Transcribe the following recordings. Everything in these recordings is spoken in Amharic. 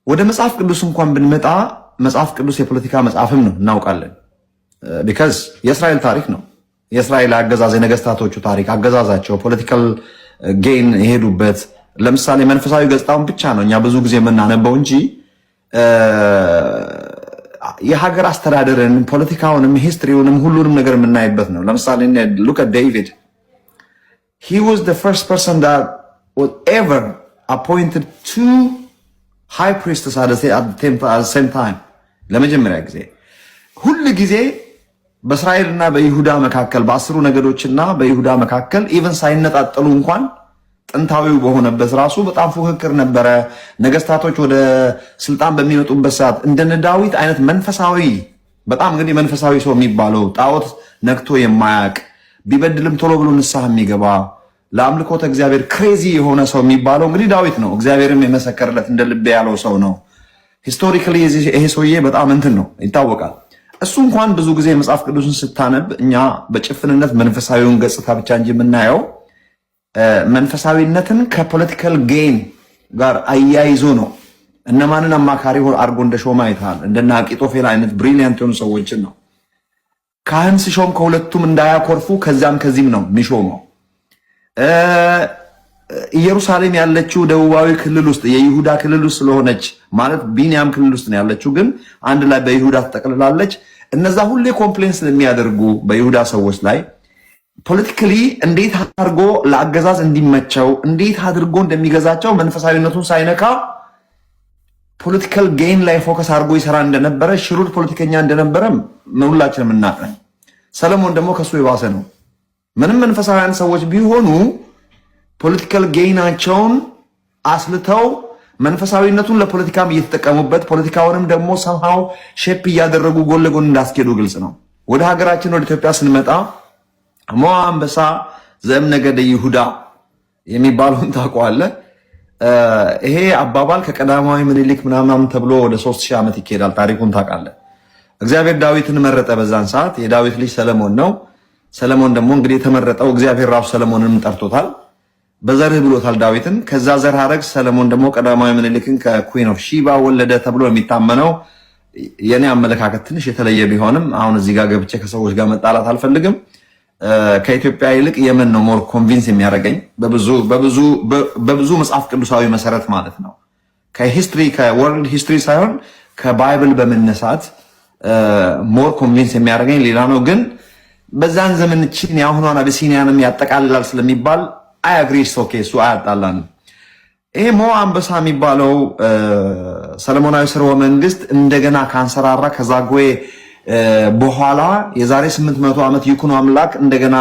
ወደ መጽሐፍ ቅዱስ እንኳን ብንመጣ መጽሐፍ ቅዱስ የፖለቲካ መጽሐፍም ነው እናውቃለን። ቢካዝ የእስራኤል ታሪክ ነው። የእስራኤል አገዛዝ፣ የነገስታቶቹ ታሪክ፣ አገዛዛቸው ፖለቲካል ጌን የሄዱበት ለምሳሌ መንፈሳዊ ገጽታውን ብቻ ነው እኛ ብዙ ጊዜ የምናነበው እንጂ የሀገር አስተዳደርን፣ ፖለቲካውንም፣ ሂስትሪውንም ሁሉንም ነገር የምናይበት ነው። ለምሳሌ ሉክ አት ዴቪድ he was the first person that was ever appointed two high priestess at the same time ለመጀመሪያ ጊዜ ሁሉ ጊዜ በእስራኤልና በይሁዳ መካከል በአስሩ ነገዶችና በይሁዳ መካከል ኢቭን ሳይነጣጠሉ እንኳን ጥንታዊው በሆነበት ራሱ በጣም ፉክክር ነበረ። ነገስታቶች ወደ ስልጣን በሚመጡበት ሰዓት እንደነ ዳዊት አይነት መንፈሳዊ በጣም እንግዲህ መንፈሳዊ ሰው የሚባለው ጣዖት ነክቶ የማያቅ ቢበድልም ቶሎ ብሎ ንስሐ የሚገባ ለአምልኮተ እግዚአብሔር ክሬዚ የሆነ ሰው የሚባለው እንግዲህ ዳዊት ነው። እግዚአብሔርም የመሰከረለት እንደ ልቤ ያለው ሰው ነው። ሂስቶሪካሊ ይሄ ሰውዬ በጣም እንትን ነው ይታወቃል። እሱ እንኳን ብዙ ጊዜ መጽሐፍ ቅዱስን ስታነብ እኛ በጭፍንነት መንፈሳዊውን ገጽታ ብቻ እንጂ የምናየው መንፈሳዊነትን ከፖለቲካል ጌን ጋር አያይዞ ነው። እነማንን አማካሪ አድርጎ እንደሾመ አይተሃል። እንደና አቂጦፌል አይነት ብሪሊያንት የሆኑ ሰዎችን ነው ካህን ሲሾም ከሁለቱም እንዳያኮርፉ ከዛም ከዚህም ነው የሚሾመው። ኢየሩሳሌም ያለችው ደቡባዊ ክልል ውስጥ የይሁዳ ክልል ውስጥ ስለሆነች ማለት ቢንያም ክልል ውስጥ ነው ያለችው፣ ግን አንድ ላይ በይሁዳ ተጠቅልላለች። እነዛ ሁሌ ኮምፕሌን ስለሚያደርጉ በይሁዳ ሰዎች ላይ ፖለቲካሊ እንዴት አድርጎ ለአገዛዝ እንዲመቸው እንዴት አድርጎ እንደሚገዛቸው መንፈሳዊነቱን ሳይነካ ፖለቲካል ጌን ላይ ፎከስ አድርጎ ይሰራ እንደነበረ ሽሩድ ፖለቲከኛ እንደነበረ ሁላችንም እናውቃለን። ሰለሞን ደግሞ ከሱ የባሰ ነው። ምንም መንፈሳውያን ሰዎች ቢሆኑ ፖለቲካል ጌናቸውን አስልተው መንፈሳዊነቱን ለፖለቲካም እየተጠቀሙበት ፖለቲካውንም ደግሞ ሰምሃው ሼፕ እያደረጉ ጎን ለጎን እንዳስኬዱ ግልጽ ነው። ወደ ሀገራችን ወደ ኢትዮጵያ ስንመጣ ሞዓ አንበሳ ዘእምነገደ ይሁዳ የሚባለውን ታውቀዋለህ። ይሄ አባባል ከቀዳማዊ ምኒልክ ምናምን ተብሎ ወደ 3000 ዓመት ይኬዳል። ታሪኩን ታውቃለህ። እግዚአብሔር ዳዊትን መረጠ። በዛን ሰዓት የዳዊት ልጅ ሰለሞን ነው። ሰለሞን ደግሞ እንግዲህ የተመረጠው እግዚአብሔር ራሱ ሰለሞንንም ጠርቶታል። በዘርህ ብሎታል ዳዊትን። ከዛ ዘር ሐረግ ሰለሞን ደግሞ ቀዳማዊ ምኒልክን ከኩዊን ኦፍ ሺባ ወለደ ተብሎ የሚታመነው። የኔ አመለካከት ትንሽ የተለየ ቢሆንም አሁን እዚህ ጋር ገብቼ ከሰዎች ጋር መጣላት አልፈልግም። ከኢትዮጵያ ይልቅ የመን ነው ሞር ኮንቪንስ የሚያደርገኝ በብዙ መጽሐፍ ቅዱሳዊ መሰረት ማለት ነው። ከሂስትሪ ከወርልድ ሂስትሪ ሳይሆን ከባይብል በመነሳት ሞር ኮንቪንስ የሚያደርገኝ ሌላ ነው። ግን በዛን ዘመን ቺን የአሁኗን አቢሲኒያንም ያጠቃልላል ስለሚባል አይ አግሪ ኦኬ፣ እሱ አያጣላንም። ይሄ ሞዓ አንበሳ የሚባለው ሰለሞናዊ ስርወ መንግስት እንደገና ካንሰራራ ከዛጉዌ በኋላ የዛሬ 800 ዓመት ይኩኖ አምላክ እንደገና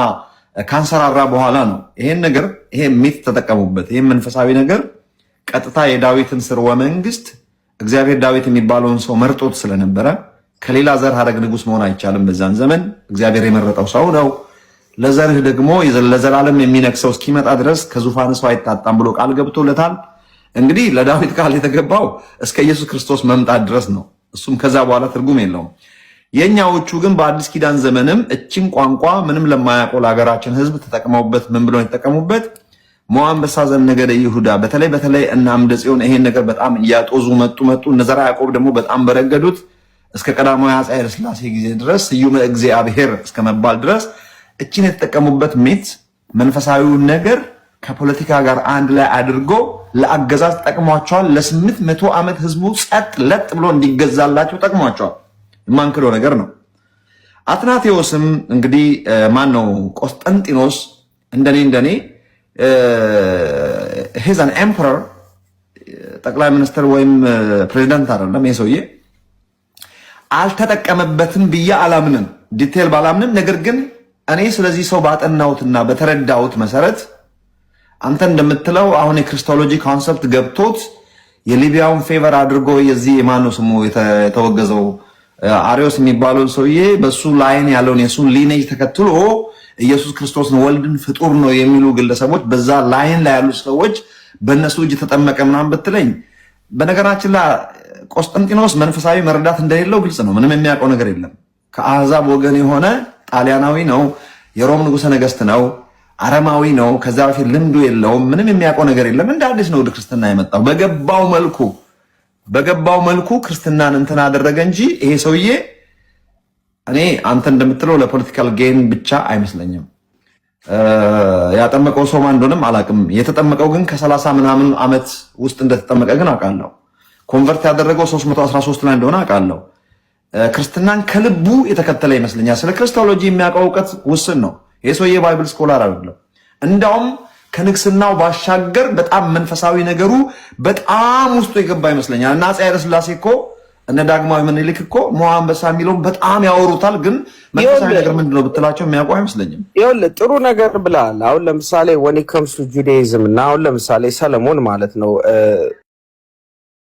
ካንሰራራ በኋላ ነው። ይሄን ነገር ይሄ ሚት ተጠቀሙበት። ይሄ መንፈሳዊ ነገር ቀጥታ የዳዊትን ስርወ መንግስት እግዚአብሔር ዳዊት የሚባለውን ሰው መርጦት ስለነበረ ከሌላ ዘር ሐረግ ንጉስ መሆን አይቻልም። በዛን ዘመን እግዚአብሔር የመረጠው ሰው ነው። ለዘርህ ደግሞ ለዘላለም የሚነግሰው እስኪመጣ ድረስ ከዙፋን ሰው አይታጣም ብሎ ቃል ገብቶለታል። እንግዲህ ለዳዊት ቃል የተገባው እስከ ኢየሱስ ክርስቶስ መምጣት ድረስ ነው። እሱም ከዛ በኋላ ትርጉም የለውም። የኛዎቹ ግን በአዲስ ኪዳን ዘመንም እችን ቋንቋ ምንም ለማያውቀው ለሀገራችን ሕዝብ ተጠቅመውበት ምን ብለው የተጠቀሙበት ሞዓ አንበሳ ዘእምነገደ ይሁዳ። በተለይ እና አምደ ጽዮን ይሄን ነገር በጣም እያጦዙ መጡ። እነ ዘርዓ ያዕቆብ ደግሞ በጣም በረገዱት እስከ ቀዳማዊ አፄ ኃይለ ሥላሴ ጊዜ ድረስ ስዩመ እግዚአብሔር እስከ መባል ድረስ እችን የተጠቀሙበት ሜት መንፈሳዊውን ነገር ከፖለቲካ ጋር አንድ ላይ አድርጎ ለአገዛዝ ጠቅሟቸዋል። ለ800 ዓመት ህዝቡ ጸጥ ለጥ ብሎ እንዲገዛላቸው ጠቅሟቸዋል። የማንክደው ነገር ነው። አትናቴዎስም እንግዲህ ማን ነው ቆስጠንጢኖስ እንደኔ ሄዝ አን ኤምፐረር ጠቅላይ ሚኒስትር ወይም ፕሬዚዳንት አይደለም። ይሄ ሰውዬ አልተጠቀመበትም ብዬ አላምንም፣ ዲቴል ባላምንም። ነገር ግን እኔ ስለዚህ ሰው ባጠናሁትና በተረዳሁት መሰረት አንተ እንደምትለው አሁን የክርስቶሎጂ ኮንሰፕት ገብቶት የሊቢያውን ፌቨር አድርጎ የዚህ የማነው ስሙ የተወገዘው አሪዮስ የሚባለው ሰውዬ በሱ ላይን ያለውን የሱን ሊኔጅ ተከትሎ ኢየሱስ ክርስቶስን ወልድን ፍጡር ነው የሚሉ ግለሰቦች በዛ ላይን ላይ ያሉ ሰዎች በእነሱ እጅ ተጠመቀ ምናምን ብትለኝ፣ በነገራችን ላይ ቆስጠንጢኖስ መንፈሳዊ መረዳት እንደሌለው ግልጽ ነው። ምንም የሚያውቀው ነገር የለም። ከአሕዛብ ወገን የሆነ ጣሊያናዊ ነው። የሮም ንጉሠ ነገሥት ነው። አረማዊ ነው። ከዛ በፊት ልምዱ የለውም። ምንም የሚያውቀው ነገር የለም። እንደ አዲስ ነው ወደ ክርስትና የመጣው። በገባው መልኩ በገባው መልኩ ክርስትናን እንትን አደረገ እንጂ ይሄ ሰውዬ እኔ አንተ እንደምትለው ለፖለቲካል ጌን ብቻ አይመስለኝም። ያጠመቀው ሰው ማን እንደሆነም አላውቅም። የተጠመቀው ግን ከ30 ምናምን ዓመት ውስጥ እንደተጠመቀ ግን አውቃለሁ። ኮንቨርት ያደረገው 313 ላይ እንደሆነ አውቃለሁ። ክርስትናን ከልቡ የተከተለ ይመስለኛል። ስለ ክርስቶሎጂ የሚያውቀው እውቀት ውስን ነው። ይሄ ሰውዬ ባይብል ስኮላር አይደለም። እንዳውም ከንግስናው ባሻገር በጣም መንፈሳዊ ነገሩ በጣም ውስጡ የገባ ይመስለኛል። እና አፄ ኃይለ ሥላሴ እኮ እነ ዳግማዊ ምኒልክ እኮ ሞዓ አንበሳ የሚለውን በጣም ያወሩታል። ግን መንፈሳዊ ነገር ምንድነው ብትላቸው የሚያውቁ አይመስለኝም። ይኸውልህ ጥሩ ነገር ብለሃል። አሁን ለምሳሌ when it comes to Judaism እና አሁን ለምሳሌ ሰለሞን ማለት ነው